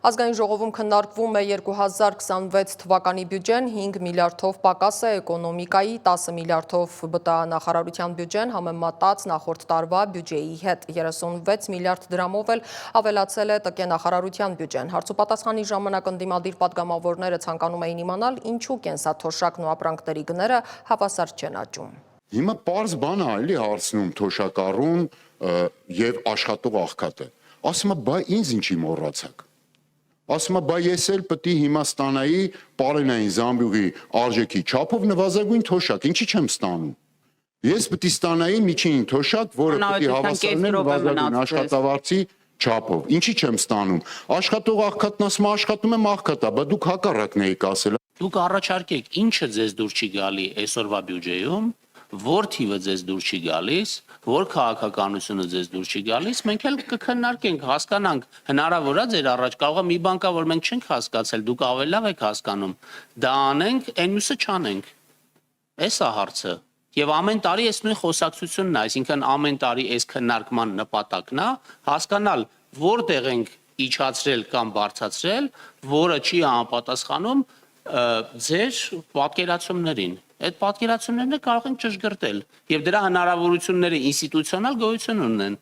Ազգային ժողովում քննարկվում է 2026 թվականի բյուջեն, 5 միլիարդով պակաս է էկոնոմիկայի, 10 միլիարդով ԲՏԱ նախարարության բյուջեն համեմատած նախորդ տարվա բյուջեի հետ, 36 միլիարդ դրամով էլ ավելացել է ՏԿ նախարարության բյուջեն։ Հարցուպատասխանի ժամանակ ընդդիմադիր պատգամավորները ցանկանում էին իմանալ, ինչու կենսաթոշակն ու ապրանքների գները հավասար չեն աճում։ Հիմա պարզ բան է էլի հարցնում թոշակառուն եւ աշխատող աղքատը։ Ասում է, բայ ինձ ինչի մոռացաք։ Ասում է, բայ ես էլ պետք է հիմա ստանայի Պարենային Զամբյուղի արժեքի չափով նվազագույն թոշակ, ինչի չեմ ստանում։ Ես պետք է ստանայի միջին թոշակ, որը պետք է հավասարներ նվազագույն աշխատավարձի չափով։ Ինչի չեմ ստանում։ Աշխատող աղքատն ասում է, աշխատում եմ աղքատա, բա դուք հակառակն եք ասել։ Դուք առաջարկեք, ինչը ձեզ դուր չի գալի այսօրվա բյուջեում, որ թիվը ձեզ դուր չի գալիս, որ քաղաքականությունը ձեզ դուր չի գալիս, մենք էլ կքննարկենք, հասկանանք, հնարավոր է ձեր առաջ կարող է մի բան կա, որ մենք չենք հասկացել, դուք ավելի լավ եք հասկանում, դա անենք, այն մյուսը չանենք։ Էս է հարցը։ Եվ ամեն տարի այս նույն խոսակցությունն է, այսինքն ամեն տարի այս քննարկման նպատակն է հասկանալ, որտեղ ենք իջացրել կամ բարձրացրել, որը չի համապատասխանում ձեր պատկերացումներին։ Այդ պատկերացումներն կարող են ճշգրտել եւ դրա հնարավորությունները ինստիտուցիոնալ գոյություն ունեն։